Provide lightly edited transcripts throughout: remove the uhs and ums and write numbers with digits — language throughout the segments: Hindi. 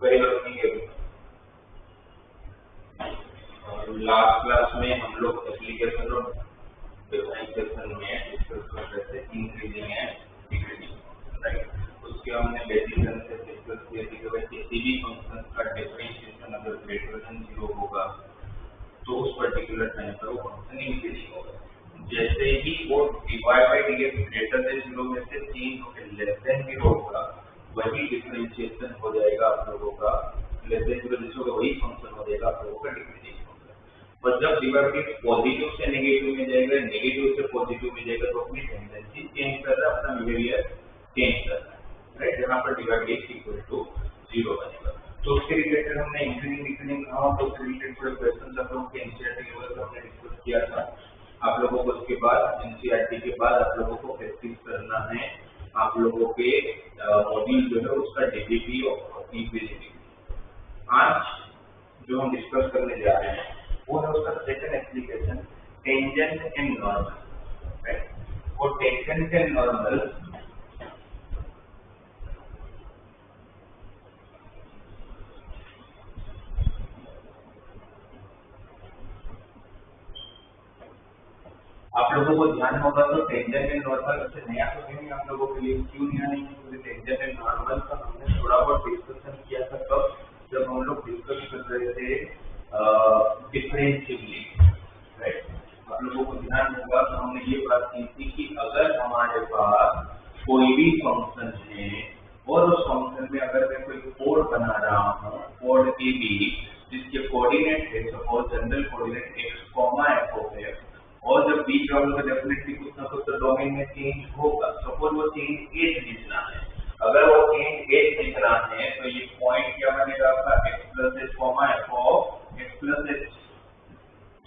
Very good morning everyone. Last class में हम लोग एप्लीकेशन और डिफरेंशिएशन में डिस्कस कर रहे थे इंक्रीजिंग एंड डिक्रीजिंग, राइट। उसके हमने बेसिक से डिस्कस किया कि अगर किसी भी फंक्शन का डिफरेंशिएशन अगर ग्रेटर देन 0 होगा तो उस पर्टिकुलर टाइम पर वो फंक्शन इंक्रीजिंग होगा। जैसे ही वो divide by dx greater than 0 में से चेंज होकर लेस देन 0 होगा, वही डिफरेंशिएशन हो जाएगा आप लोगों का लेस देन 0 जिसका वही फंक्शन हो जाएगा आप लोगों का डिक्रीजिंग फंक्शन। और जब डिवाइड पॉजिटिव से नेगेटिव में जाएगा, नेगेटिव से पॉजिटिव में जाएगा तो अपनी टेंडेंसी चेंज कर रहा है, अपना बिहेवियर चेंज कर रहा है, राइट। जहाँ पर डिवाइड इक्वल टू 0 बनेगा तो उसके रिलेटेड हमने इंक्रीजिंग डिक्रीजिंग कहा, तो उसके रिलेटेड थोड़े क्वेश्चन आप लोगों के एनसीईआरटी लेवल पर हमने डिस्कस किया था। आप लोगों को उसके बाद एनसीईआरटी के बाद आप लोगों को प्रैक्टिस करना है आप लोगों के मॉड्यूल जो है उसका डीपीपी और इंक्रीजिंग। आज जो हम डिस्कस करने जा रहे हैं वो है उसका second application tangent and normal, right. और टेंजेंट एंड नॉर्मल आप लोगों को ध्यान होगा तो टेंजेंट एंड नॉर्मल से नया तो नहीं आप लोगों के लिए, क्यों नया नहीं है? क्योंकि टेंजेंट एंड नॉर्मल का हमने थोड़ा बहुत डिस्कशन किया था तब जब हम लोग डिस्कस कर रहे थे डिफरेंशियली, राइट। आप लोगों को ध्यान होगा तो हमने ये बात की थी कि अगर हमारे पास कोई भी फंक्शन है और उस फंक्शन में अगर मैं कोई कोड बना रहा हूँ, कोड ए बी, जिसके कोऑर्डिनेट है suppose general coordinate x, f of x, और जब बी प्रॉब्लम में डेफिनेटली कुछ ना कुछ तो डोमेन में चेंज होगा। सपोज वो चेंज एज दिखना है, अगर वो चेंज एज दिखना है तो ये पॉइंट क्या बनेगा आपका x plus H comma F of x plus H,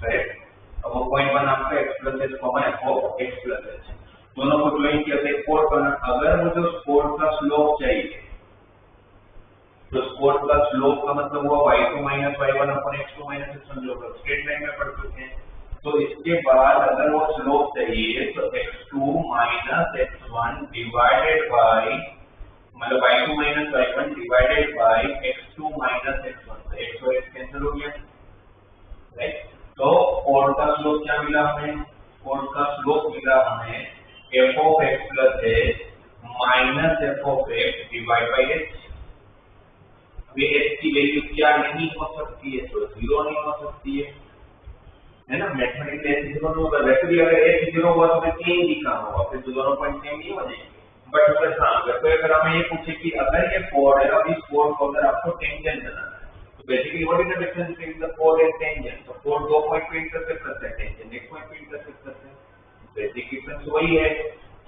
right. अब वो पॉइंट बना आपका x plus H comma F of x plus H, दोनों को ज्वाइन किया तो एक कोड बना। अगर मुझे उस कोड का स्लोप चाहिए तो कोड का स्लोप का मतलब हुआ y2 minus y1 upon x2 minus x1, जो स्ट्रेट लाइन में पढ़ चुके हैं। तो इसके बाद अगर वो स्लोप चाहिए तो x2 minus x1 divided by मतलब y2 minus y1 divided by x2 minus x1, तो x और x कैंसिल हो गया, राइट। तो कोड का स्लोप क्या मिला हमें? कोड का स्लोप मिला हमें f of x plus h minus f of x divide by h। ये h की वैल्यू क्या नहीं हो सकती है? तो 0 नहीं हो सकती है ना। मैथमेटिकली h 0 नहीं होगा। वैसे भी अगर h 0 हुआ तो चेंज ही कहाँ होगा, फिर तो दोनों पॉइंट सेम नहीं हो जाएंगे। बट अगर हाँ अगर हमें ये पूछे कि अगर ये कोड है, अब इस कोड को अगर आपको टेंजेंट बनाना है तो basically what is the difference between the code and tangent? तो कोड 2 पॉइंट पे इंटरसेक्ट करता है, टेंजेंट 1 पॉइंट पे इंटरसेक्ट करता है, बेसिक डिफरेंस वही है।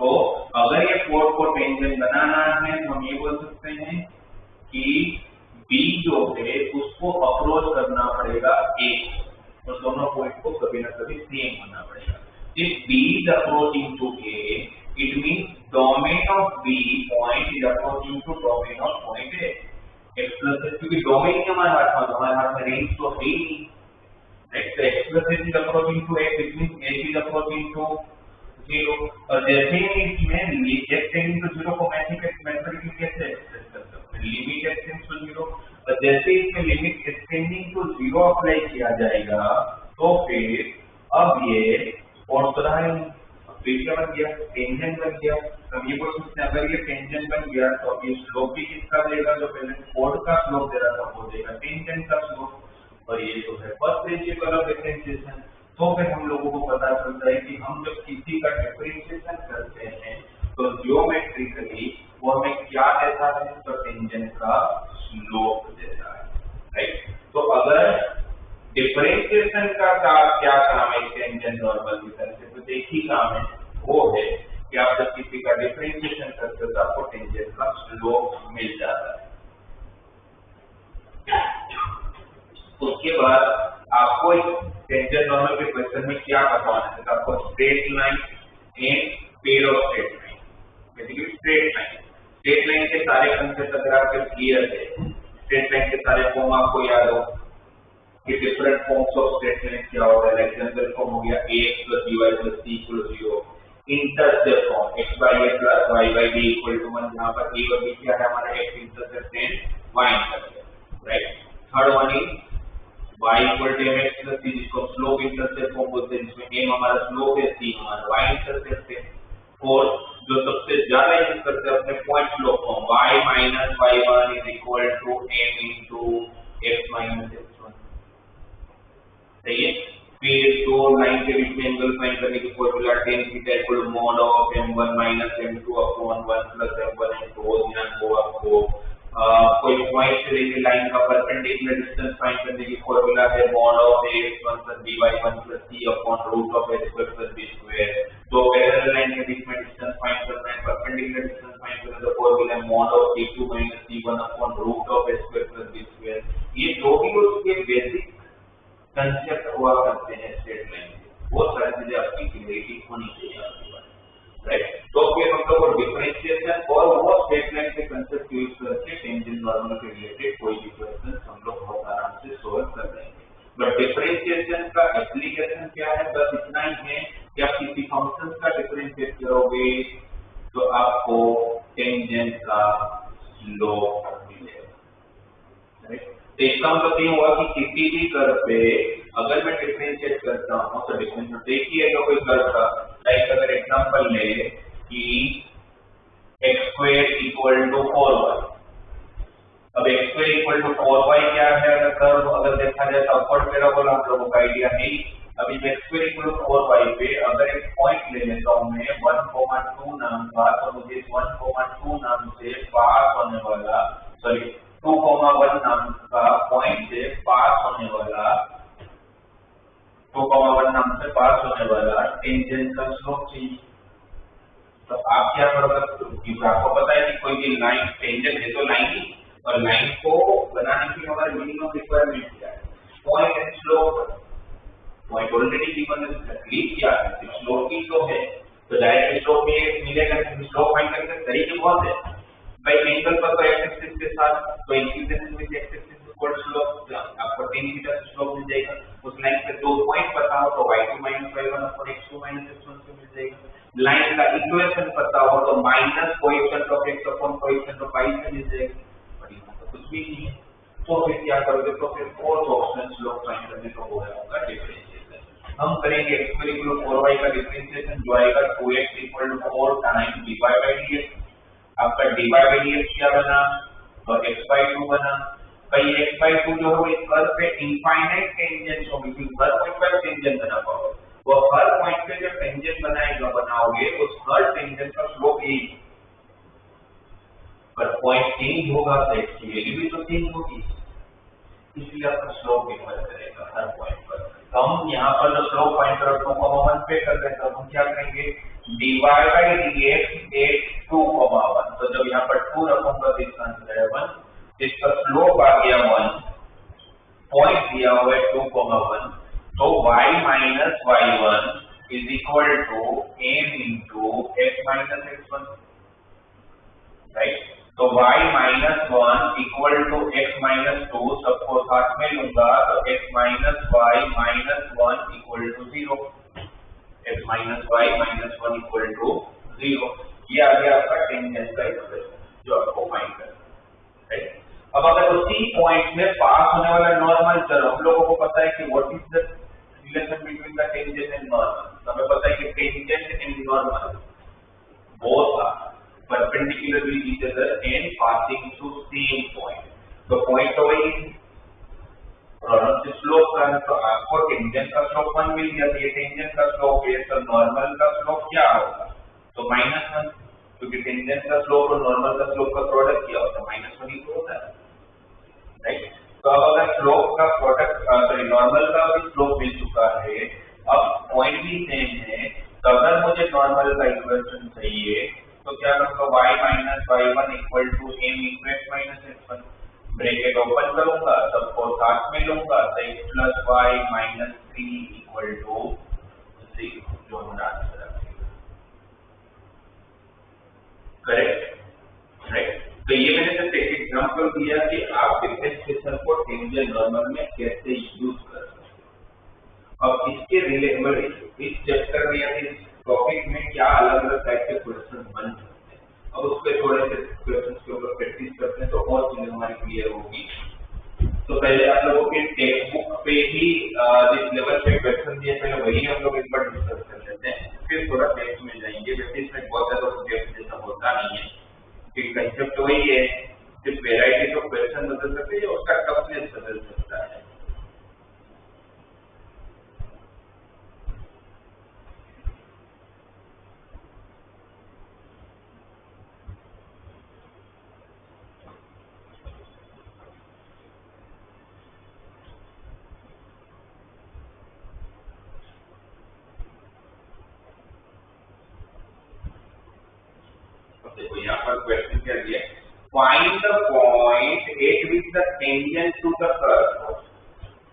तो अगर ये कोड को टेंजेंट बनाना है तो हम ये बोल सकते हैं कि बी जो है उसको अप्रोच करना पड़ेगा ए, तो दोनों पॉइंट को कभी ना कभी सेम होना पड़ेगा। If B is approaching to A, it means domain of B point is approaching to domain of point A. X plus h, क्योंकि डोमेन ही हमारे हाथ में रेंज तो है ही नहीं, right? So x plus h is approaching to A, which means h is approaching to 0। और जैसे ही इसमें x tending to 0 को मैथमेटिकली कैसे एक्सप्रेस कर सकते हैं? Limit x tends to 0। और जैसे इसमें लिमिट एक्सटेंडिंग टू 0 अप्लाई किया जाएगा तो फिर अब ये ऑर्थोगोनल क्या बन गया? टेंजेंट बन गया। अब ये बोल सकते हैं अगर ये टेंजेंट बन गया तो ये स्लोप भी किसका देगा? जो पहले कोड का स्लोप दे रहा था वो देगा टेंजेंट का स्लोप, और ये जो है फर्स्ट प्रिंसिपल ऑफ डिफरेंशिएशन। तो फिर हम लोगों को पता चलता है कि हम जब किसी का डिफरेंशिएशन करते हैं तो ज्योमेट्रिकली वो हमें क्या देता है? तो टेंजेंट का स्लोप देता है, राइट। तो अगर डिफरेंशिएशन का क्या काम है टेंजेंट नॉर्मल की तरह से? तो एक ही काम है, वो है कि आप जब किसी का डिफरेंशिएशन करते हो तो आपको टेंजेंट का स्लोप मिल जाता है। उसके बाद आपको टेंजेंट नॉर्मल के क्वेश्चन में क्या बताना है? तो आपको straight line and pair of straight line, basically straight line के सारे कंसेप्ट अगर आपके क्लियर है, स्ट्रेट लाइन के सारे फॉर्म आपको याद हो कि different forms of straight line क्या होता है। लाइक जनरल फॉर्म हो गया ax plus by plus c equal to 0, intercept form x by a plus y by b equal to 1, जहां पर a और b क्या है हमारा x intercept and y intercept. Right. Third one is y equal to mx plus c, जिसको स्लोप इंटरसेप्ट फॉर्म बोलते हैं, जिसमें m हमारा स्लोप है, c हमारा y इंटरसेप्ट है। फोर्थ जो सबसे ज्यादा यूज करते हैं अपने point slope form, y minus y1 is equal to m into x minus x1, सही है। फिर दो लाइन के बीच में एंगल फाइंड करने की formula tan theta equal to mod of m1 minus m2 upon 1 plus m1 into ध्यान दो आपको कोई पॉइंट से लेके लाइन का परपेंडिकुलर डिस्टेंस फाइंड करने की फॉर्मूला है mod of ax1 plus by1 plus c upon root of a square plus b square. दो पैरेलल लाइन के बीच में डिस्टेंस फाइंड करना है, परपेंडिकुलर डिस्टेंस फाइंड करने का फॉर्मूला है mod of a2 minus c1 upon root of a square plus b square. ये जो भी उसके बेसिक कंसेप्ट हुआ करते हैं स्ट्रेट लाइन के, वो सारी चीजें आपकी क्लियरिटी होनी चाहिए आपके पास, राइट। तो फिर हम लोग डिफरेंशिएशन और वो स्ट्रेट लाइन के कंसेप्ट यूज करके टेंजेंट नॉर्मल के रिलेटेड कोई भी क्वेश्चन हम लोग बहुत आराम से सॉल्व कर लेंगे। बट डिफरेंशिएशन का एप्लीकेशन क्या है, बस इतना ही है कि आप किसी फंक्शन का डिफरेंशिएट करोगे तो आपको टेंजेंट का स्लोप मिलेगा, राइट। तो इसका मतलब ये हुआ कि किसी भी कर्व पे अगर मैं डिफरेंशिएट करता हूँ तो डिफरेंशिएट देखिएगा कोई कर्व का, लाइक अगर एग्जांपल ले कि x square equal to 4y। अब x square equal to 4y क्या है, अगर कर्व अगर देखा जाए तो अपवर्ड पैराबोला हम लोगों का आइडिया है। अभी x square equal to 4y पे अगर एक पॉइंट ले लेता हूँ मैं 1,2 नाम का, तो मुझे 1,2 नाम से पास होने वाला 2,1 नाम का पॉइंट से पास होने वाला 2,1 नाम से पास होने वाला टेंजेंट का स्लोप चाहिए। तो आप क्या करोगे, क्योंकि आपको पता है कि कोई भी लाइन टेंजेंट है तो लाइन ही, और लाइन को बनाने की हमारी मिनिमम रिक्वायरमेंट क्या है, point and slope. Point already given है, तकलीफ क्या है, स्लोप ही तो है, तो डायरेक्ट स्लोप में मिलेगा। स्लोप फाइंड करने के तरीके बहुत है भाई। एंगल पर तो एक्स एक्सिस के साथ तो inclination with x axis equal slope, आपको tan थीटा से स्लोप मिल जाएगा। उस लाइन पे दो पॉइंट पता हो तो y2 minus y1 upon x2 minus x1 से मिल जाएगा। लाइन का इक्वेशन पता हो तो minus coefficient of x upon coefficient of y से मिल जाएगा। पर यहाँ तो कुछ भी नहीं है, तो फिर क्या करोगे, तो फिर फोर्थ ऑप्शन स्लोप फाइंड करने का वो है आपका डिफरेंशिएशन। हम करेंगे x square equal to 4y का डिफरेंशिएशन जो आएगा 2x equal to 4 time dy by dx। आपका dy बाय dx क्या बना, तो x/2 बना। भाई x/2 जो है इस कर्व पे इनफाइनाइट टेंजेंट होगी, क्योंकि हर पॉइंट पर टेंजेंट बना पाओगे, वो हर पॉइंट पे जो टेंजेंट बनाओगे उस हर टेंजेंट का स्लोप ही, पर पॉइंट चेंज होगा तो x की वैल्यू भी तो चेंज होगी, इसलिए आपका स्लोप डिफर करेगा हर पॉइंट पर। तो हम यहाँ पर जो स्लोप फाइंड करो तो 1 पे कर लेते हैं, हम क्या करेंगे dy by dx is 2,1। तो जब यहाँ पर 2 रखूंगा तो इसका आंसर है 1, इसका स्लोप आ गया 1, पॉइंट दिया हुआ है 2,1, तो y minus y1 is equal to m into x minus x1, right. तो y minus 1 equal to x minus 2, सबको साथ में लूंगा तो x minus y minus 1 equal to 0, x minus y minus 1 equal to 0। ये आ गया आपका टेंजेंट का इक्वेशन जो आपको फाइंड करना है, राइट। अब अगर उसी पॉइंट में पास होने वाला नॉर्मल चलो, हम लोगों को पता है कि what is the relation between the tangent and normal. हमें पता है कि tangent and normal both are perpendicularly each other and passing through same point. तो पॉइंट तो वही है और हमसे स्लोप का है, तो आपको टेंजेंट का स्लोप 1 मिल गया। ये टेंजेंट का स्लोप है, तो नॉर्मल का स्लोप क्या होगा, तो -1, क्योंकि टेंजेंट का स्लोप और नॉर्मल का स्लोप का प्रोडक्ट क्या होता है, -1 ही तो होता है, राइट। तो अब अगर स्लोप का प्रोडक्ट नॉर्मल का भी स्लोप मिल चुका है, अब पॉइंट भी सेम है, तो अगर मुझे नॉर्मल का इक्वेशन चाहिए तो क्या करूंगा, y minus y1 equal to m into x minus x1, bracket open करूंगा, सबको साथ में लूंगा तो x plus y minus 3 equal to 0, जो हमारा आंसर आएगा, करेक्ट, राइट। तो ये मैंने सिर्फ एक एग्जांपल दिया कि आप डिफरेंशिएशन को टेंजेंट नॉर्मल में कैसे यूज कर सकते हो। अब इसके रिलेटेड इस चैप्टर में या इस टॉपिक में क्या अलग अलग टाइप के क्वेश्चन बन सकते हैं, अब उसके थोड़े से क्वेश्चन के ऊपर प्रैक्टिस करते हैं तो और चीजें हमारी क्लियर होगी। तो पहले आप लोगों के टेक्स्ट बुक पे ही जिस लेवल पे क्वेश्चन दिए पहले वही हम लोग एक बार डिस्कस कर लेते हैं, फिर थोड़ा डेप्थ में जाएंगे। वैसे इसमें बहुत ज्यादा डेप्थ जैसा होता नहीं है क्योंकि कंसेप्ट वही है, सिर्फ वेराइटी ऑफ क्वेश्चन बदल सकते हैं, उसका टफनेस बदल सकता है। देखो यहाँ पर क्वेश्चन क्या दिया, find the point at which the tangent to the curve,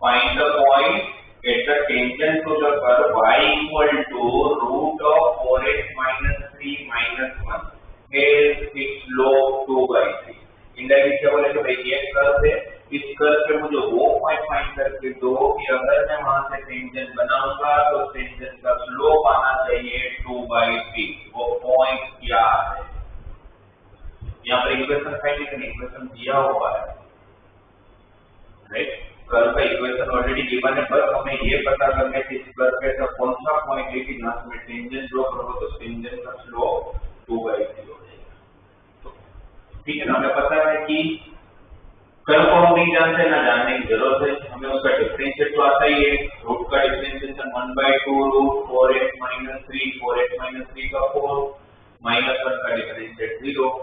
find the point at the tangent to the curve y equal to root of 4x minus 3 minus 1 is its slope 2/3। Indirect क्या बोले, तो भाई ये कर्व है, इस कर्व पे मुझे वो पॉइंट फाइंड करके दो कि अगर मैं वहां से टेंजेंट बनाऊंगा तो टेंजेंट का स्लोप आना चाहिए 2/3। वो पॉइंट क्या है, यहाँ पर इक्वेशन फाइंड करने, इक्वेशन दिया हुआ है, राइट। कर्व का इक्वेशन ऑलरेडी गिवन है, बस हमें ये पता करना है कि इस कर्व पे ऐसा कौन सा पॉइंट है कि जहां से टेंजेंट ड्रॉ करोगे तो टेंजेंट का स्लोप 2/3 हो जाएगा। ठीक है ना, हमें पता है कि कर्व को हम नहीं जानते, ना जानने की जरूरत है, हमें उसका डिफरेंशिएट तो आता ही है। रूट का differentiation 1/2 root 4x minus 3, 4x minus 3 का 4 माइनस 1 का डिफरेंशिएट 0।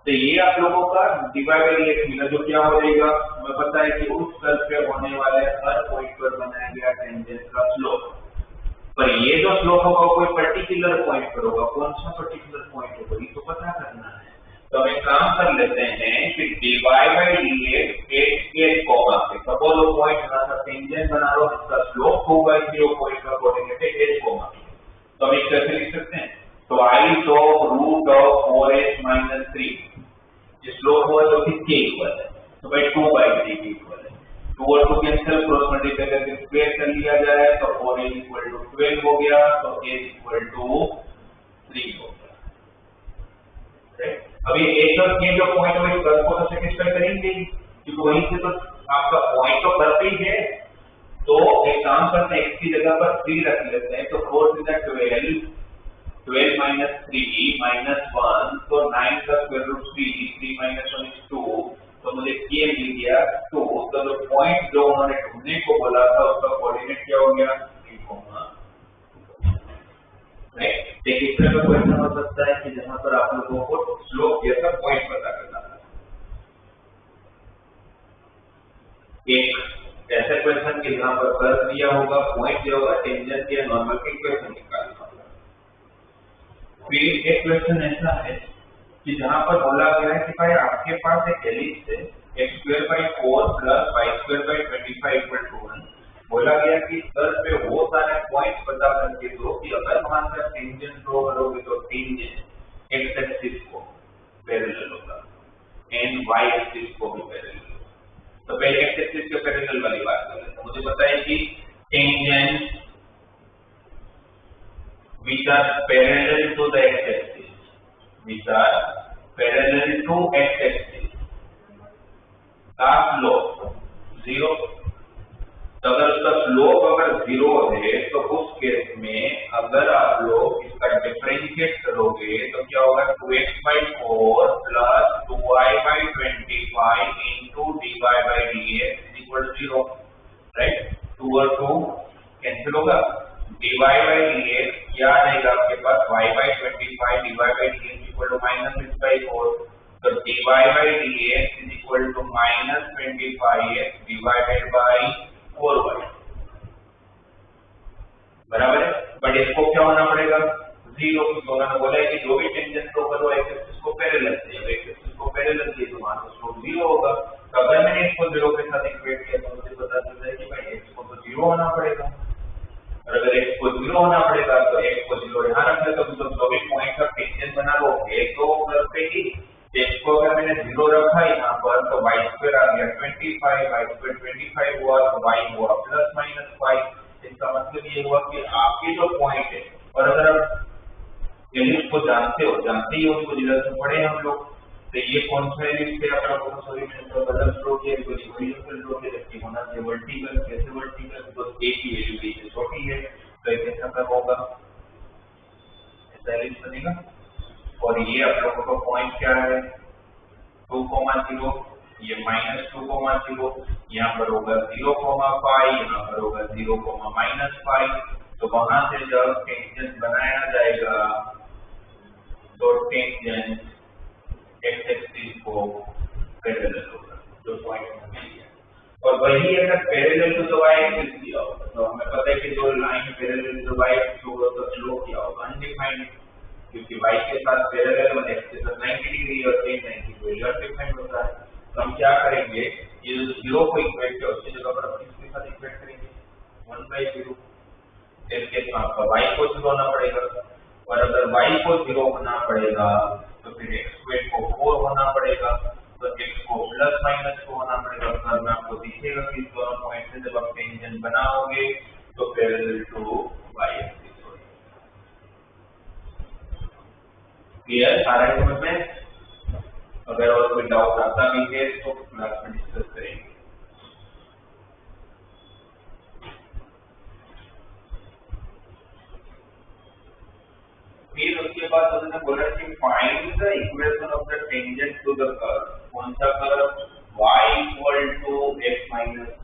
तो ये आप लोगों का डिवाइड बाय x मिला, जो क्या हो जाएगा, हमें पता है कि उस कर्व पे होने वाले हर पॉइंट पर बनाया गया टेंजेंट का स्लोप। पर ये जो स्लोप होगा कोई पर्टिकुलर पॉइंट पर होगा, कौन सा पर्टिकुलर पॉइंट होगा ये तो पता करना है। तो हम एक काम कर लेते हैं कि डिवाइड बाय dx एक कॉमा से सपोज वो पॉइंट जहां टेंजेंट बना लो, इसका स्लोप 2/3 पॉइंट का कोऑर्डिनेट है h कॉमा। तो हम इस कैसे लिख सकते हैं, तो i of root of 4x minus 3 slope हुआ जो कि k इक्वल है, तो भाई 2/3 के इक्वल है। 2 और 2 कैंसिल, क्रॉस मल्टीप्लाई करके स्क्वायर कर लिया जाए तो 4a इक्वल टू 12 हो गया, तो a इक्वल टू 3 हो गया। अभी एक और के जो पॉइंट है कर्व को तो सेटिस्फाई करेंगे क्योंकि वहीं से तो आपका पॉइंट तो कर्व ही है। तो एक काम करते हैं, x की जगह पर 3 रख लेते हैं, तो 4 से 12 minus 3 minus 1, तो 9 का स्क्वायर रूट 3 minus 1 is 2, तो मुझे k मिल गया 2। तो जो पॉइंट जो उन्होंने ढूंढने को बोला था उसका कोऑर्डिनेट क्या हो गया 3, राइट। एक इस तरह का क्वेश्चन हो सकता है कि जहां पर आप लोगों को स्लोप जैसा पॉइंट पता करना है। एक ऐसा क्वेश्चन कि जहां पर कर्व दिया होगा, पॉइंट दिया होगा, टेंजेंट या नॉर्मल के इक्वेशन निकालना। फिर एक क्वेश्चन ऐसा है कि जहां पर बोला गया है कि भाई आपके पास एक एलिप्स है x²/4 प्लस y²/25 = 1। बोला गया कि कर्व पे वो सारे पॉइंट्स पता करके दो कि अगर वहां से टेंजेंट ड्रॉ करोगे तो टेंजेंट x एक्सिस को पैरेलल होगा एंड y एक्सिस को भी पैरेलल होगा। तो पहले x एक्सिस के पैरेलल वाली बात करें तो मुझे पता है कि tangent which are parallel to the x-axis, which are parallel to x-axis, का स्लोप 0। तो अगर उसका स्लोप अगर 0 है तो उस केस में अगर आप लोग इसका डिफरेंशिएट करोगे तो क्या होगा, 2x/4 plus 2y/25 into dy/dx equal 0, right. 2 और 2 कैंसिल होगा, dy/dx क्या रहेगा आपके पास, y/25 dy/dx इक्वल टू -6/4, तो dy/dx is equal to -25x divided by 4y, बराबर है। बट इसको क्या होना पड़ेगा 0, क्योंकि उन्होंने बोला है कि जो भी टेंजेंट को करो x एक्सिस को पैरेलल से, अब x एक्सिस को पैरेलल से तो वहां तो स्लोप 0 होगा। तो अगर मैंने इसको 0 के साथ इक्वेट किया तो मुझे पता चल जाए कि भाई x को तो 0 होना पड़ेगा, और अगर x को 0 होना पड़ेगा तो x को 0 यहाँ रख ले, तो जो भी पॉइंट का टेंजेंट बना लो एक तो कर्व पे ही, x को अगर मैंने 0 रखा यहाँ पर तो y² आ गया 25, y² 25 हुआ तो y हुआ ±5। इसका मतलब ये हुआ कि आपके जो पॉइंट है, और अगर आप एलिप्स को जानते ही हो, उसको जिधर से पढ़े हम लोग, तो ये कौन सा है इसके अपना सॉल्यूशन का बदल ड्रॉ किया तो हॉरिजॉन्टल ड्रॉ किया जबकि होना चाहिए वर्टिकल। कैसे वर्टिकल? तो a की वैल्यू b से छोटी है तो ये कैसा कर होगा, ऐसा लिख बनेगा। और ये आप लोगों का पॉइंट क्या है 2,0, ये -2,0, यहाँ पर होगा 0,5, यहाँ पर होगा 0,-5। तो वहां से जब टेंजेंट बनाया जाएगा तो टेंजेंट एक्स एक्सिस को पैरेलल होगा जो पॉइंट हमें लिया। और वही अगर parallel to the y axis दिया होगा तो हमें पता है कि जो line parallel to the y axis होगा तो स्लोप क्या होगा अनडिफाइंड, क्योंकि y के साथ पैरेलल और x के साथ 90 डिग्री और tan 90 डिग्री अनडिफाइंड होता है। तो हम क्या करेंगे, ये जो 0 को इक्वेट किया उसकी जगह पर हम किसके साथ इक्वेट करेंगे 1/0। इसके साथ y को 0 होना पड़ेगा और अगर y को 0 होना पड़ेगा तो फिर x स्क्वायर को 4 होना पड़ेगा, तो x को प्लस माइनस 2 होना पड़ेगा। तो मैं आपको दिखेगा कि इस दोनों पॉइंट से जब आप टेंजेंट बनाओगे तो पैरेलल टू y एक्सिस होगा। क्लियर सारा समझ में? अगर और कोई डाउट आता भी है तो क्लास में डिस्कस करेंगे। फिर उसके बाद उन्होंने बोला कि find the equation of the tangent to the curve. कौन सा curve? y = x -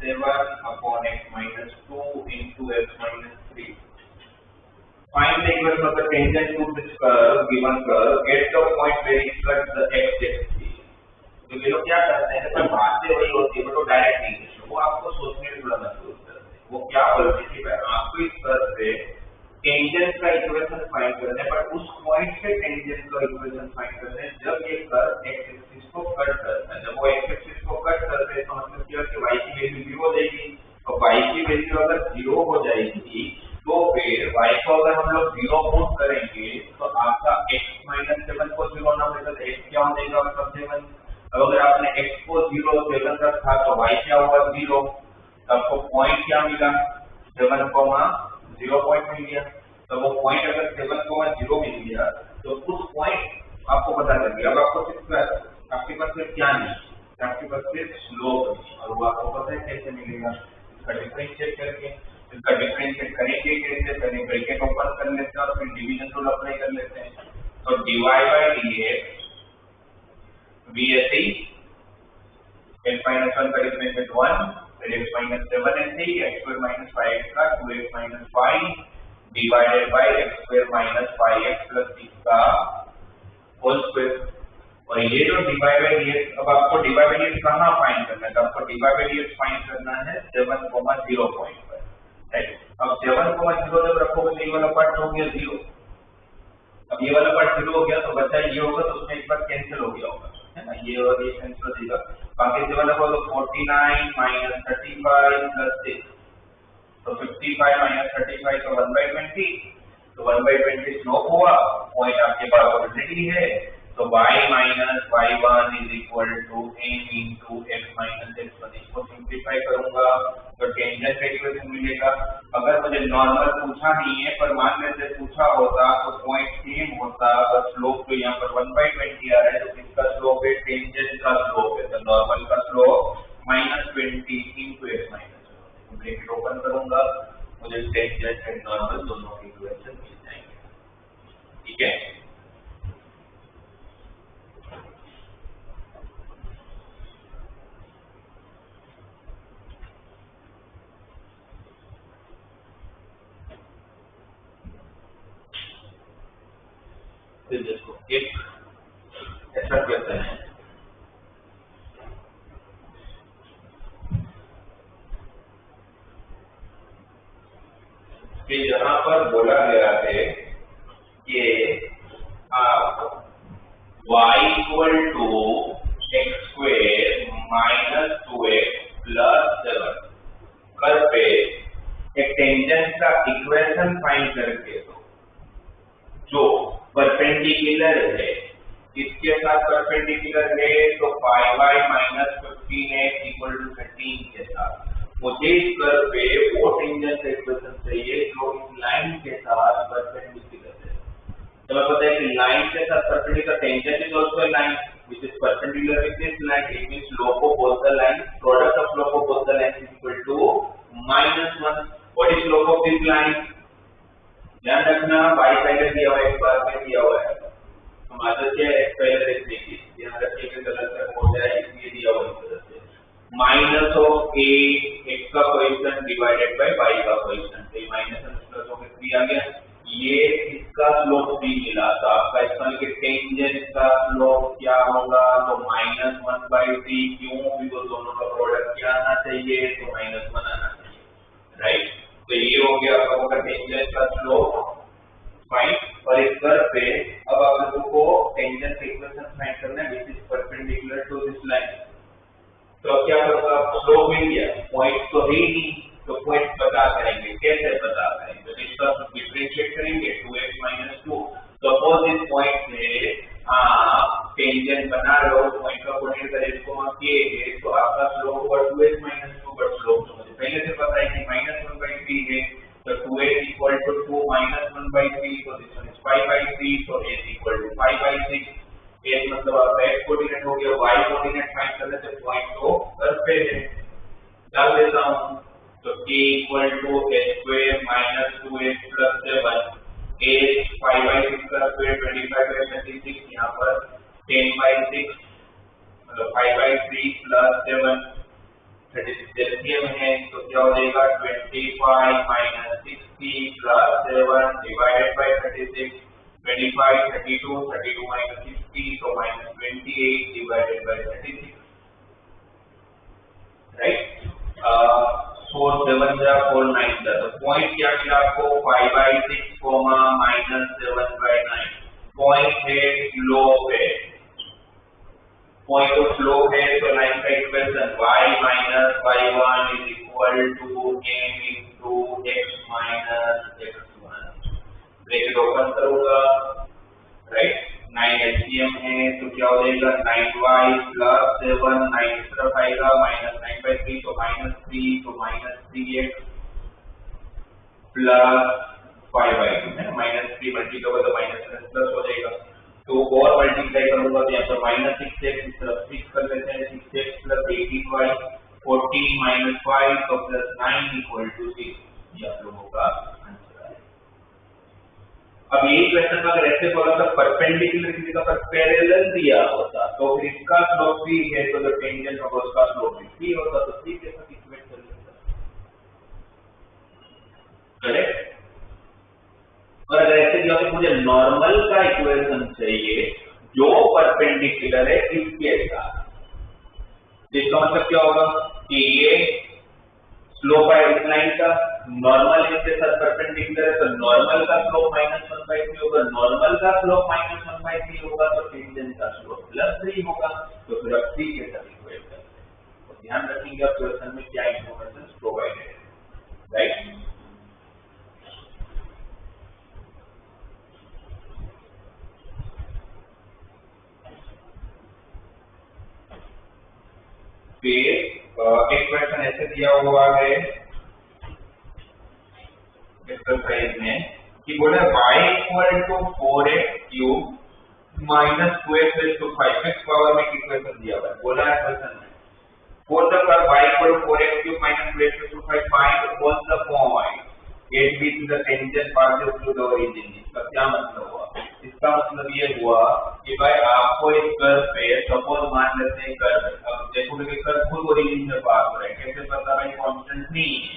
7 upon x - 2 into x - 3। Find the equation of the tangent to this curve, given curve, at the point where it cuts the x-axis। तो ये लोग क्या करते हैं तो बातें वही होती है बट वो डायरेक्ट नहीं है, वो आपको सोचने में थोड़ा मजबूर करते हैं। वो क्या बोलते हैं कि आपको इस कर्व से टेंजेंट का इक्वेशन फाइंड करना है, बट उस पॉइंट से टेंजेंट का इक्वेशन फाइंड करना है जब ये कर्व एक्स एक्सिस को कट करता है। जब वो एक्स एक्सिस को कट करता है तो मतलब क्या कि y की वैल्यू 0 हो जाएगी, और y की वैल्यू अगर 0 हो जाएगी तो फिर y को अगर हम लोग 0 पुट करेंगे तो आपका x - 7 को 0 होना पड़ेगा, तो x क्या हो जाएगा आपका 7। अब अगर आपने x को 0 7 रखा तो y क्या होगा 0, तो आपको पॉइंट क्या मिला 7,0 पॉइंट मिल गया। तो वो पॉइंट अगर 7,0 मिल गया तो उस पॉइंट आपको पता लग गया। अब आपको सिर्फ आपके पास सिर्फ क्या नहीं, आपके पास सिर्फ स्लोप है, और वो आपको पता है कैसे मिलेगा, इसका डिफरेंशिएट करके। इसका डिफरेंशिएट करेंगे कैसे, पहले ब्रैकेट ओपन कर लेते हैं और फिर डिवीजन रूल अप्लाई कर लेते हैं। तो dy/dx VSE x - 1 का डिफरेंशिएट 1 फिर x - 7 x² - 5x का 2x - 5 divided by x² - 5x + 6 का होल स्क्वायर। और ये जो dy/dx, अब आपको dy/dx कहाँ फाइंड करना है, तो आपको dy/dx फाइंड करना है 7,0 पॉइंट पर, राइट। अब 7,0 जब रखोगे तो ये वाला पार्ट हो गया 0। अब ये वाला पार्ट 0 हो गया तो बचा ये होगा, तो उसमें एक बार कैंसिल हो गया होगा, है ना, ये और ये कैंसिल हो जाएगा। बाकी से वाला तो 49 - 35 + 6, तो 55 - 35 तो 1/20, तो 1/20 स्लोप हुआ, पॉइंट आपके पास ऑलरेडी है। तो y - y1 = m × x - x1। इसको सिंपलीफाई करूंगा तो टेंजेंट का इक्वेशन मिलेगा। अगर मुझे नॉर्मल पूछा नहीं है पर मान लेते पूछा होता तो पॉइंट सेम होता, बस स्लोप तो यहाँ पर 1/20 आ रहा है, तो इसका स्लोप है टेंजेंट का स्लोप है, तो नॉर्मल का स्लोप -20 × x - 1। ब्रैकेट ओपन करूंगा, मुझे टेंजेंट एंड नॉर्मल दोनों के इक्वेशन मिल जाएंगे। ठीक है, देखो एक ऐसा क्वेश्चन है कि जहां पर बोला गया है कि आप y = x² - 2x + 7 कर्व पे एक टेंजेंट का इक्वेशन फाइंड करके दो जो परपेंडिकुलर है, इसके साथ परपेंडिकुलर है, तो 5y - 15x = 13 के साथ मुझे इस कर्व पे वो टेंजेंट इक्वेशन चाहिए जो इस लाइन के साथ परपेंडिकुलर है। तो मैं पता है कि लाइन के साथ perpendicular tangent is also line, which is perpendicular with this line, it means slope of both the lines, product of slope of both the lines is equal to -1. What is slope of this line? ध्यान रखना, y पहले दिया हुआ है, एक बार में दिया हुआ है, हम आदत से x पहले देख लेंगे, ध्यान रखिए कि गलत हो जाए, इसलिए दिया हुआ है इस तरह से माइनस ऑफ a x का कोएफिशिएंट डिवाइडेड बाय y का कोएफिशिएंट, तो माइनस में प्लस होकर 3 आ गया, ये इसका स्लोप 3 मिला, तो आपका इसका टेंजेंट का स्लोप क्या होगा, तो -1/3, क्यों, बिकॉज़ दोनों का प्रोडक्ट क्या आना चाहिए, तो -1 आना चाहिए, राइट। तो ये हो गया आपका टेंजेंट का स्लोप, फाइन। और इस कर्व पे अब आप लोगों को टेंजेंट का इक्वेशन फाइंड करना है which is perpendicular to this line. तो क्या होगा, स्लोप मिल गया, पॉइंट तो है नहीं, तो पॉइंट पता करेंगे, कैसे पता करेंगे, तो इसका डिफरेंशिएट करेंगे 2x - 2। सपोज इस पॉइंट से आप टेंजेंट बना रहे हो, पॉइंट का कोऑर्डिनेट करें इसको हम किए, तो आपका स्लोप होगा 2x - 2, बट स्लोप तो मुझे पहले से पता है कि -1/3 है, तो 2x equal to 2 - 1/3, so this one is 5/3, so s equal to 5/6। s मतलब आपका x कोऑर्डिनेट हो गया, y कोऑर्डिनेट फाइंड करने से पॉइंट को कर्व पे है, डाल देता हूं, तो k equal to s² - 2x + 7, s 5/6 का स्क्वायर 25/36, यहाँ पर 10/6 मतलब 5/3 + 7 36 एलसीएम है, तो क्या हो जाएगा 25 - 60 + 7 divided by 36, 25 32 32 - 60, so -28 divided by 36, right. 4 7 जा 4 9 जा, तो पॉइंट क्या मिला आपको 5/6, -7/9, पॉइंट है स्लोप है, पॉइंट ऑफ स्लोप है, तो लाइन का equation y - y1 is equal to m into x - x1, bracket open करूंगा, राइट, 9 एलसीएम है, तो क्या हो जाएगा 9y + 7, 9 इस तरफ आएगा, -9/3, तो -3, तो -3x + 5/2 है, -3 मल्टीप्लाई होगा तो माइनस प्लस हो जाएगा, तो और मल्टीप्लाई करूंगा तो यहाँ पर -6x इस तरफ 6 कर लेते हैं, 6x + 18y 14 - 5, तो +9 = 6, ये आप लोगों का आंसर है। अब ये क्वेश्चन में अगर ऐसे बोला था परपेंडिकुलर की जगह पर पैरेलल दिया होता, तो फिर इसका स्लोप 3 है, तो जो टेंजेंट होगा उसका स्लोप भी 3 होता, तो 3 के साथ इक्वेट कर लेता, करेक्ट। और अगर ऐसे दिया तो मुझे नॉर्मल का इक्वेशन चाहिए जो परपेंडिकुलर है इसके साथ, इसका मतलब क्या होगा कि ये स्लोप है इस लाइन का, नॉर्मल इसके साथ परपेंडिकुलर है, तो नॉर्मल का स्लोप -1/3 होगा, नॉर्मल का स्लोप -1/3 होगा, तो टेंजेंट का स्लोप +3 होगा, तो फिर आप 3 के साथ इक्वेट करते हैं। तो ध्यान रखिएगा क्वेश्चन में क्या इंफॉर्मेशन प्रोवाइडेड है, राइट। फिर एक क्वेश्चन ऐसे दिया हुआ है एक्सरसाइज में कि बोला y = 4x³ - 2x⁵, fix power में इक्वेशन दिया हुआ है, बोला है क्वेश्चन में for the curve y = 4x³ - 2x⁵, find all the point at which the tangent passes through the origin। इसका क्या मतलब हुआ, इसका मतलब ये हुआ कि भाई आपको इस कर्व पे सपोज मान लेते हैं कर्व, अब देखोगे कि कर्व खुद ओरिजिन से पास हो रहा है, कैसे पता भाई कांस्टेंट नहीं है,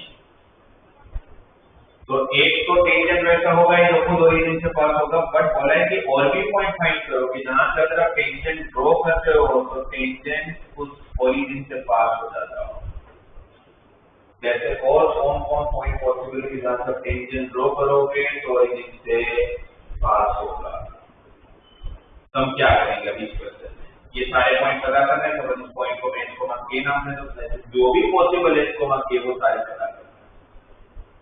तो एक तो टेंजेंट वैसा होगा जो खुद ओरिजिन से पास होगा, बट बोला है कि और भी पॉइंट फाइंड करो कि जहां से अगर आप टेंजेंट ड्रॉ करते हो तो टेंजेंट उस ओरिजिन से पास हो जाता हो, जैसे और कौन पॉइंट पॉसिबल है जहां से टेंजेंट ड्रॉ करोगे तो ओरिजिन से पास होगा। हम क्या करेंगे अभी इस क्वेश्चन में, ये सारे पॉइंट पता करने हैं, तो इस पॉइंट को मैं इसको के नाम दे दूं, जो भी पॉसिबल है इसको हम के वो सारे पता करते हैं।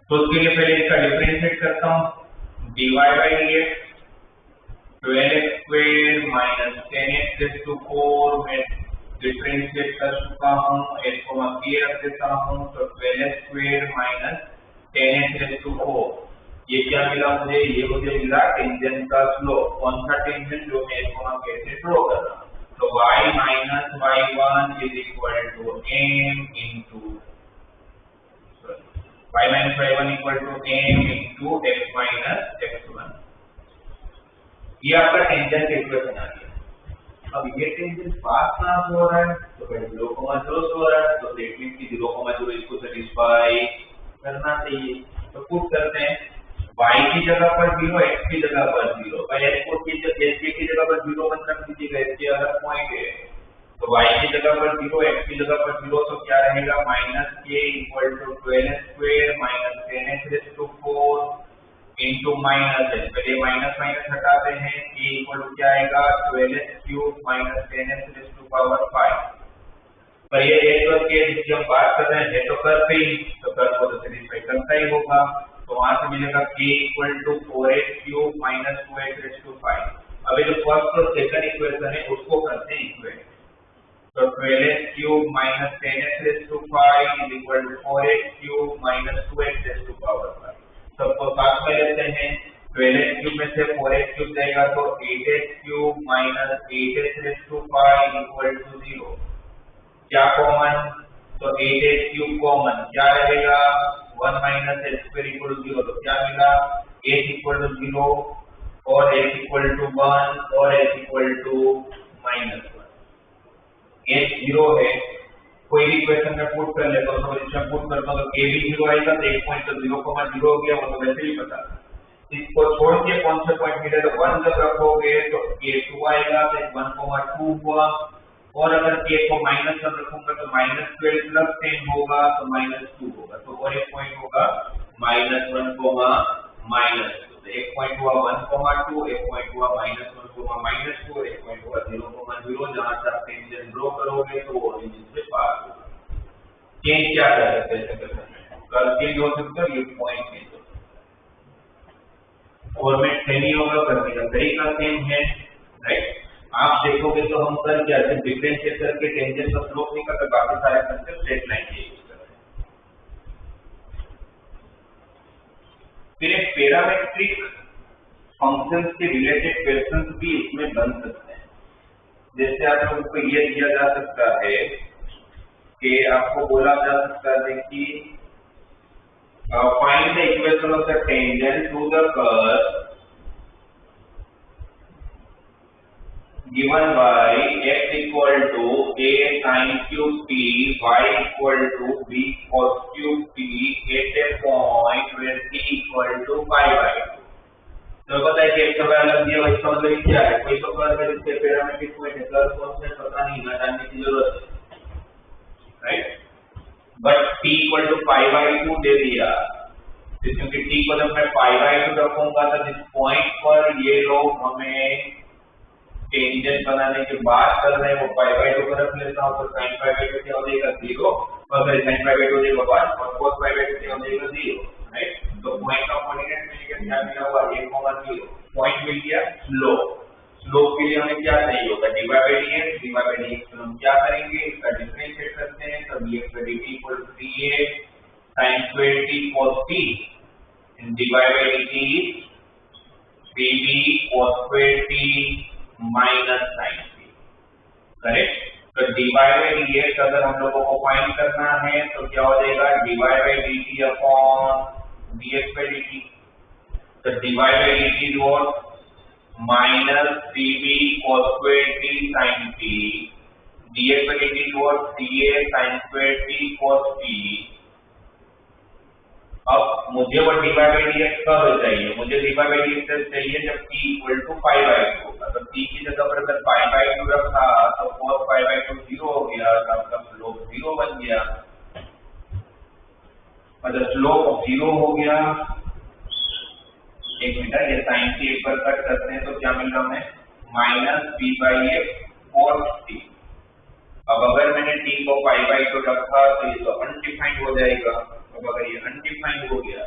तो उसके लिए पहले इसका डिफरेंशिएट करता हूं, dy/dx 12x² - 10x⁴ में डिफरेंशिएट कर चुका हूं, इसको मैं के रख देता हूं, तो 12x² - 10x⁴, ये क्या मिला मुझे, ये मुझे मिला टेंजेंट का स्लोप, कौन सा टेंजेंट जो मैं इसको मैं कैसे ड्रॉ कर रहा हूं, तो y minus y1 is equal to m into y minus y1 equal to m into x minus x1। ये आपका टेंजेंट इक्वेशन आ गया। अब ये टेंजेंट पास कहाँ से हो रहा है, तो भाई 0,0 से हो रहा है, तो दैट मींस कि 0,0 इसको सेटिस्फाई करना चाहिए। तो पुट करते हैं y की जगह पर 0, x की जगह पर 0। भाई x की जगह पर 0 मत रख दीजिएगा, इसके अलग पॉइंट है। तो y की जगह पर 0, x की जगह पर 0, तो क्या रहेगा minus k equal to 12 square minus 10x raise to 4 into minus h। पहले माइनस माइनस हटाते हैं, k इक्वल टू क्या आएगा 12x cube minus 10x raise to power 5। पर ये एक और के जिसकी हम बात कर रहे हैं तो कर पे ही, तो कर को तो सेटिस्फाई करता ही होगा। तो वहां से मिलेगा k equal to 4x cube minus 2x raise to 5। अब ये जो फर्स्ट और सेकंड इक्वेशन है उसको करते हैं इक्वेट। तो 12x cube minus 10x raise to 5 is equal to 4x cube minus 2x raise to power 5। सबको साथ में लेते हैं, 12x क्यूब में से 4x क्यूब जाएगा तो 8x cube minus 8x raise to 5 equal to 0। क्या कॉमन, तो 8x क्यूब कॉमन, क्या रहेगा 1 minus h square equal to 0। तो क्या मिला h इक्वल टू 0 और h इक्वल टू 1 और h equal to minus 1। h 0 है, कोई भी इक्वेशन में पुट कर ले तो सॉल्यूशन पुट करता हूं तो k भी 0 आएगा, तो एक पॉइंट तो 0,0 हो गया, वो तो वैसे ही पता था। इसको छोड़ के कौन से पॉइंट मिले, तो 1 जब रखोगे तो k 2 आएगा, तो 1,2 हुआ। और अगर k को माइनस पर रखूंगा तो माइनस 12 प्लस 10 होगा, तो माइनस 2 होगा। तो और एक पॉइंट होगा माइनस 1, माइनस 2। तो एक पॉइंट हुआ 1,2, एक पॉइंट हुआ -1, -2 और एक पॉइंट हुआ 0,0। जहां से आप टेंजेंट ड्रॉ करोगे तो वो ओरिजिन से पार होगा। चेंज क्या कर सकते हैं, कर्व चेंज हो सकता है, ये पॉइंट चेंज हो सकता है। फॉर्मेट सेम ही होगा, करने का तरीका सेम है, राइट। आप देखोगे तो हम कर क्या सिर्फ डिफरेंशिएट करके टेंजेंट का स्लोप निकाल कर बाकी सारे कंसेप्ट स्ट्रेट लाइन के यूज कर रहे हैं। फिर एक पैरामेट्रिक फंक्शंस के रिलेटेड क्वेश्चंस भी इसमें बन सकते हैं। जैसे आप लोगों को ये दिया जा सकता है कि आपको बोला जा सकता है कि find the equation of the tangent to the curve given by x equal to a sin cube t, y equal to b cos cube t at a point where t equal to pi by 2। तो बताइए कि एक सवाल अलग दिया, इसका मतलब क्या है, कोई तो कर्व है जिसके पैरामीट्रिक पॉइंट है, कर्व कौन सा पता नहीं, ना जानने की जरूरत है, right. But t equal to pi by 2 दे दिया, क्योंकि t को जब मैं pi by 2 रखूंगा तो इस पॉइंट पर ये लोग हमें टेंजेंट बनाने की बात कर रहे हैं, वो पाई बाय 2 रख लेता हूं, तो sin पाई बाय 2 क्या हो जाएगा 0, और फिर sin पाई बाय 2 हो जाएगा 1 और cos पाई बाय 2 क्या हो जाएगा 0, राइट। तो पॉइंट का कोऑर्डिनेट मिल गया, क्या मिला हुआ 1,0, पॉइंट मिल गया। स्लोप के लिए हमें क्या चाहिए होगा dy by dx, तो हम क्या करेंगे, इसका डिफरेंशिएट करते हैं। तो dx by dt equal to 3a sin square t cos t and dy by dt is 3b cos square t minus sine t, correct. तो dy by dx अगर हम लोगों को फाइंड करना है तो क्या हो जाएगा dy by dt upon dx by dt। तो dy by dt is what minus 3b cos square t sin t, dx by dt is what 3a sin square t cos t। अब मुझे वो dy by dx कब चाहिए, मुझे dy by dx चाहिए जब t equal to pi by 2 होगा। तो t की जगह पर अगर pi by 2 रखा तो cos pi by 2 0 हो गया, तो आपका स्लोप 0 बन गया। और जब स्लोप 0 हो गया, एक मिनट ये साइन t एक बार कट करते हैं तो क्या मिल रहा है minus b by a cos t। अब अगर मैंने t को pi by 2 रखा तो ये तो अनडिफाइंड हो जाएगा। अब अगर ये अनडिफाइंड हो गया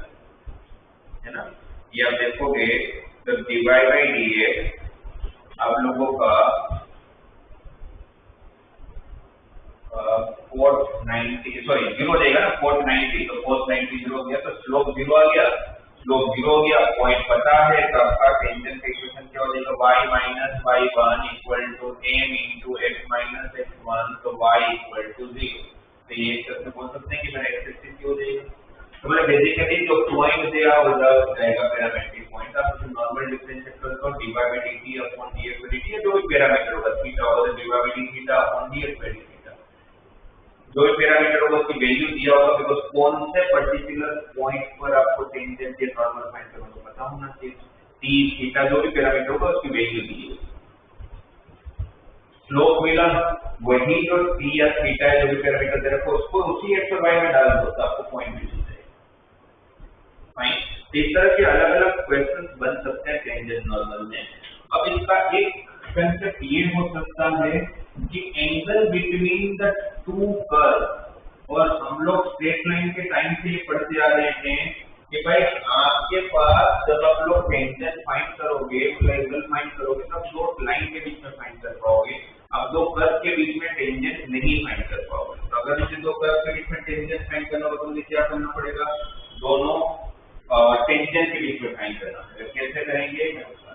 है ना, ये आप देखोगे तो dy by dx आप लोगों का cos 90 सॉरी 0 देगा ना, cos 90, तो cos 90 0 हो गया, तो स्लोप 0 आ गया। स्लोप 0 हो गया, पॉइंट पता है तो आपका टेंजेंट का इक्वेशन क्या हो जाएगा, y minus y1 equal to m into x minus x1, तो y इक्वल टू 0। तो ये एक तरह से बोल सकते हैं कि मेरा x एक्सिस हो जाएगा। तो मतलब बेसिकली जो पॉइंट दिया हो जाएगा पैरामीट्रिक पॉइंट, आप उसे नॉर्मल डिफरेंशिएट कर दो dy by dt upon dx by dt, जो भी पैरामीटर होगा थीटा होगा dy by d theta upon dx by d theta, जो भी पैरामीटर होगा उसकी वैल्यू दिया होगा, बिकॉज़ कौन से पर्टिकुलर पॉइंट पर आपको टेंजेंट या नॉर्मल फाइंड करना तो पता होना चाहिए। t थीटा जो भी पैरामीटर होगा उसकी वैल्यू दी है। स्लोप मिला, वही जो t या थीटा है जो भी पैरामीटर दे रखा है उसको उसी x और y में डाल दो तो आपको पॉइंट मिल जाएगा। फाइन, इस तरह के अलग-अलग क्वेश्चंस बन सकते हैं टेंजेंट नॉर्मल में। अब इसका एक कंसेप्ट ये हो सकता है कि angle between the to curve, और हम लोग स्ट्रेट लाइन के टाइम से ये पढ़ते आ रहे हैं कि भाई आपके पास जब आप लोग टेंजेंट फाइंड करोगे, एंगल फाइंड करोगे तब दो लाइन के बीच में फाइंड कर पाओगे, अब दो कर्व के बीच में टेंजेंट नहीं फाइंड कर पाओगे। तो अगर मुझे दो कर्व के बीच में टेंजेंट फाइंड करना हो तो मुझे क्या करना पड़ेगा, दोनों टेंजेंट के बीच में फाइंड करना पड़ेगा। कैसे करेंगे मैं बता।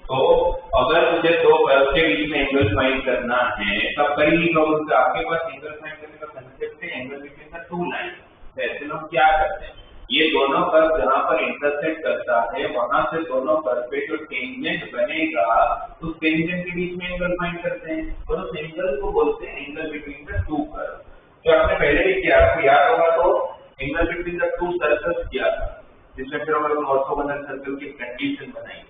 तो अगर मुझे दो कर्व के बीच में एंगल फाइंड करना है तब करेंगे क्या, आपके पास एंगल फाइंड करने का कांसेप्ट है angle between the to line. तो ऐसे हम क्या करते हैं, ये दोनों कर्व जहां पर इंटरसेक्ट करता है वहां से दोनों कर्व पे जो टेंजेंट बनेगा उस टेंजेंट के बीच में एंगल फाइंड करते हैं, और उस एंगल को बोलते हैं angle between the to curve. तो आपने पहले भी किया, आपको याद होगा तो angle between the to circles किया था, जिसमें फिर हम लोग ऑर्थोगोनल सर्कल की कंडीशन बनाई।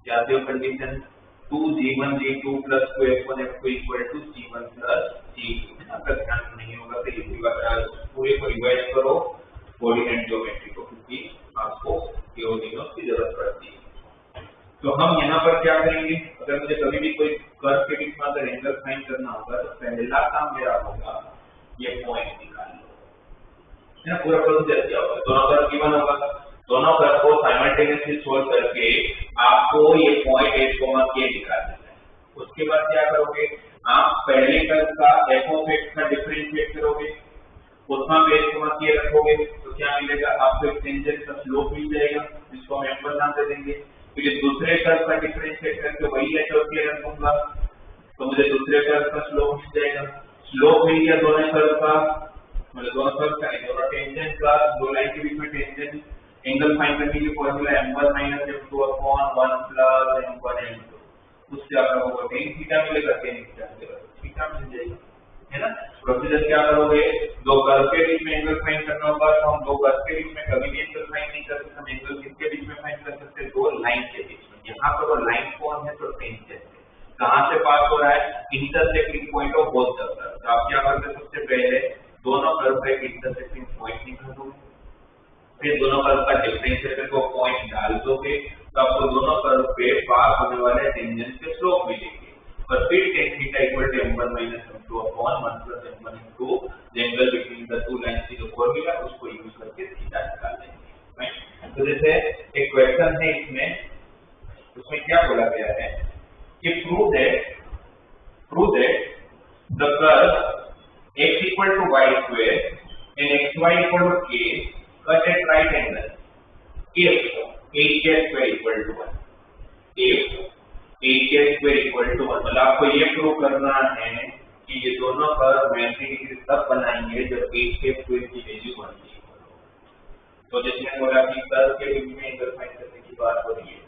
क्या थी condition, 2g1 g2 plus 2f1 f2 equal to c1 plus c2। अगर ध्यान नहीं होगा तो इसी बात पूरे को रिवाइज करो कोऑर्डिनेट ज्योमेट्री को, क्योंकि आपको कोऑर्डिनेट्स की जरूरत पड़ती है। तो हम यहाँ पर क्या करेंगे, अगर मुझे कभी भी कोई कर्व के बीच में अगर एंगल फाइंड करना होगा तो पहला काम मेरा होगा ये पॉइंट निकालना है ना, पूरा प्रोसीजर क्या होगा, दोनों कर्व गिवन होगा, दोनों कर्व को साइमल्टेनियसली सोल्व करके आपको ये पॉइंट h, k निकालना है। उसके बाद क्या करोगे, आप पहले कर्व का f of x का डिफरेंशिएट करोगे, उसमें पे h, k रखोगे तो क्या मिलेगा, आपको एक टेंजेंट का स्लोप मिल जाएगा जिसको हम f1 नाम दे देंगे। फिर दूसरे कर्व का डिफरेंशिएट करके वही h और k रखूंगा तो मुझे दूसरे कर्व का स्लोप मिल जाएगा। स्लोप मिल गया दोनों कर्व का, मतलब दोनों कर्व का दोनों टेंजेंट का, दो लाइन के बीच में टेंजेंट एंगल फाइंड करने के लिए formula m1 - m2 upon 1 plus m1 m2, उससे आप लोगों को tan थीटा मिलेगा, tan थीटा मिलेगा, थीटा मिल जाएगा, है ना। प्रोसीजर क्या करोगे, दो कर्व के बीच में एंगल फाइंड करना होगा तो हम दो कर्व के बीच में कभी भी एंगल फाइंड नहीं कर सकते, हम एंगल किसके बीच में फाइंड कर सकते हैं, दो लाइन के बीच में। यहाँ पर वो लाइन कौन है, तो टेंजेंट है, कहां से पास हो रहा है, intersecting point of both the curve. तो आप क्या करते हैं, सबसे पहले दोनों कर्व का इंटरसेक्टिंग पॉइंट निकालोगे, फिर दोनों कर्व का डिफरेंशिएटर को पॉइंट डाल दोगे तो आपको दोनों कर्व पे पास होने वाले टेंजेंट के स्लोप मिलेंगे, और फिर tan theta equal to m1 - m2 upon 1 plus m1 m2 angle between the two lines की जो फॉर्मूला उसको यूज करके थीटा निकाल लेंगे, राइट। तो जैसे एक क्वेश्चन है इसमें, उसमें क्या बोला गया है कि prove that the curve x equal to y square and xy equal to k cut at right angle if 8k square equal to 1, if 8k square equal to 1। मतलब आपको ये प्रूव करना है कि ये दोनों कर्व 90 डिग्री तब बनाएंगे जब 8k स्क्वायर की वैल्यू 1 की इक्वल हो। तो जैसे मैंने बोला कि कर्व के बीच में एंगल फाइंड करने की बात हो रही है,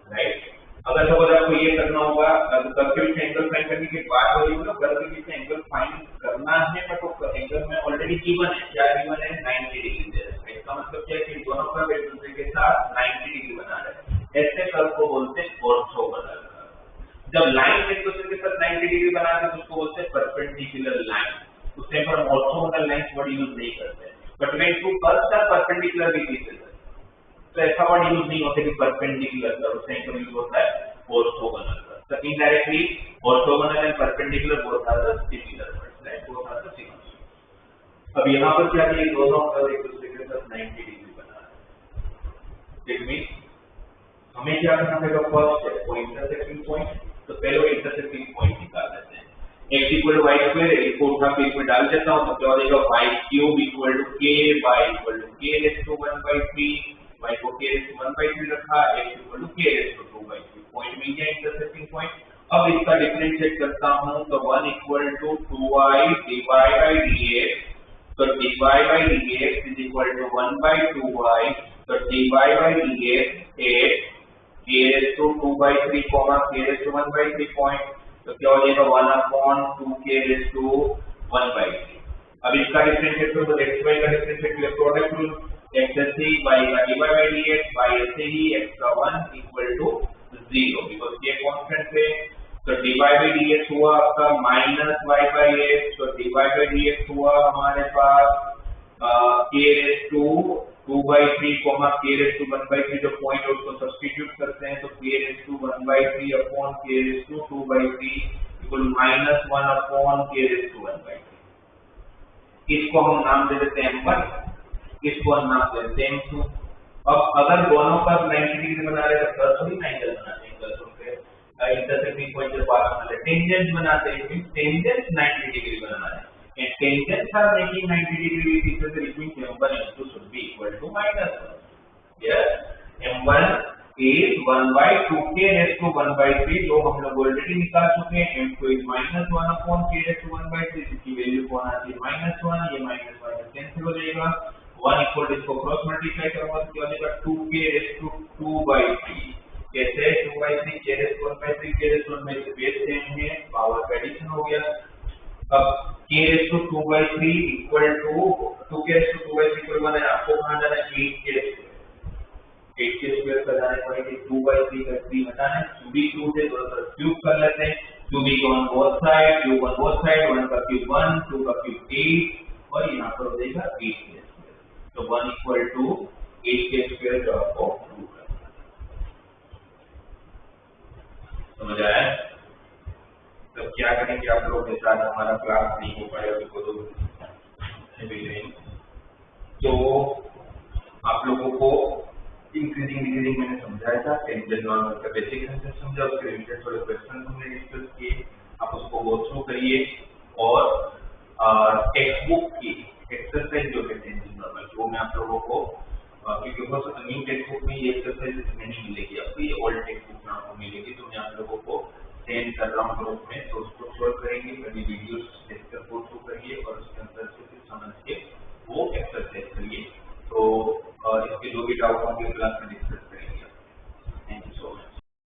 राइट। अगर सपोज आपको ये करना होगा, कर्व के बीच में एंगल फाइंड करने की बात हो रही है, तो कर्व के बीच में एंगल फाइंड करना है बट वो एंगल में ऑलरेडी गिवन है, क्या गिवन है, 90 डिग्री दे रहा है। इसका मतलब क्या है कि दोनों कर्व एक दूसरे के साथ 90 डिग्री बना रहे हैं, ऐसे कर्व को बोलते हैं ऑर्थोगोनल कर्व। जब लाइन एक दूसरे के साथ 90 डिग्री बना रहे हैं तो उसको बोलते हैं परपेंडिकुलर लाइन, उस टाइम पर हम ऑर्थोगोनल लाइंस वर्ड यूज नहीं करते, but when two curves are perpendicular with each other तो ऐसा वर्ड यूज नहीं होता कि परपेंडिकुलर कर्व, उस टाइम पर यूज होता है orthogonal curve. So indirectly orthogonal and perpendicular both are the similar words, right? अब यहाँ पर क्या ये दोनों कर्व एक दूसरे के साथ 90 डिग्री बना रहे हैं। इट मींस हमें क्या करना पड़ेगा, फर्स्ट है वो इंटरसेक्टिंग पॉइंट, तो पहले वो इंटरसेक्टिंग पॉइंट निकाल लेते हैं। x equal to y square, इसको उठा के इसमें डाल देता हूँ, तो क्या हो जाएगा वाई क्यूब इक्वल टू के वाई इक्वल टू के रेस टू 1/3, वाई को के रेस टू 1/3 रखा, x इक्वल टू के रेस टू 2/3, पॉइंट मिल गया इंटरसेक्टिंग पॉइंट। अब इसका डिफरेंशिएट करता हूँ तो 1 equal to 2y dy by dx, तो dy by dx is equal to 1/2y, तो dy by dx is k raise to 2/3 k raise to 1/3 point, तो क्या हो जाएगा 1/2k रेस टू 1/3। अब इसका डिफरेंशिएट करो तो x y का डिफरेंशिएट के लिए प्रोडक्ट रूल, x से y का dy बाई dx, y से ही x का 1 equal to 0, because k constant है। तो dy बाई dx हुआ आपका माइनस y बाई x, तो dy बाई dx हुआ हमारे पास k raise to 2/3 k raise to 1/3, जो पॉइंट है उसको सब्स्टिट्यूट करते हैं, तो k raise to 1/3 upon k raise to 2/3 equal minus 1 upon k raise to 1/3। इसको हम नाम दे देते हैं m1, इसको हम नाम दे देते हैं m2। अब अगर दोनों का 90 डिग्री बना रहे तो कर्व थोड़ी 90 बनाते हैं, कर्व पे इंटरसेक्टिंग पॉइंट के पास वाले टेंजेंट बनाते हैं, टेंजेंट 90 डिग्री बनाना है, and tangents are making 90 degree equal to between m1 and m2 should be equal to -1. Yes, m1 is 1/2k raised to 1/3, जो हम लोग ऑलरेडी निकाल चुके हैं। m2 is -1 upon k raised to 1/3, इसकी वैल्यू कौन आती है -1, ये माइनस माइनस कैंसिल हो जाएगा, 1 इक्वल इसको क्रॉस मल्टीप्लाई करूंगा तो क्या हो जाएगा 2k raised to 2/3, कैसे 2/3 k raised to 1/3, k raised to 1/3 base same है, पावर का एडिशन हो गया। अब k raised to 2/3 equal to 2k raised to 2/3 equal 1 है, आपको कहां जाना है 8k स्क्वायर का जाने पड़ेगा, 2/3 का 3 हटाना है, क्यूबिक रूट है, दोनों तरफ क्यूब कर लेते हैं, cubic on both side, cube on both side, 1 का क्यूब 1, 2 का क्यूब 8 और यहां पर हो जाएगा 8k स्क्वायर, तो 1 इक्वल टू 8k स्क्वायर जो आपको प्रूव करना है। समझ आया? तो क्या करेंगे आप लोगों के साथ, हमारा क्लास नहीं हो पाएगा तो आप लोगों को इंक्रीजिंग डिक्रीजिंग मैंने समझाया था, टेंजेंट नॉर्मल का बेसिक कंसेप्ट समझा, उसके रिलेटेड थोड़े क्वेश्चन हमने डिस्कस किए, आप उसको गो थ्रू करिए और टेक्स्ट बुक की एक्सरसाइज जो है टेंजेंट नॉर्मल वो मैं आप लोगों को क्योंकि बहुत न्यू टेक्स्ट बुक में ये एक्सरसाइज नहीं मिलेगी आपको, ये ओल्ड टेक्स्ट बुक में आपको मिलेगी, तो मैं आप लोगों को सेंड कर रहा हूँ ग्रुप में, तो उसको सॉल्व करेंगे, मेरी वीडियोस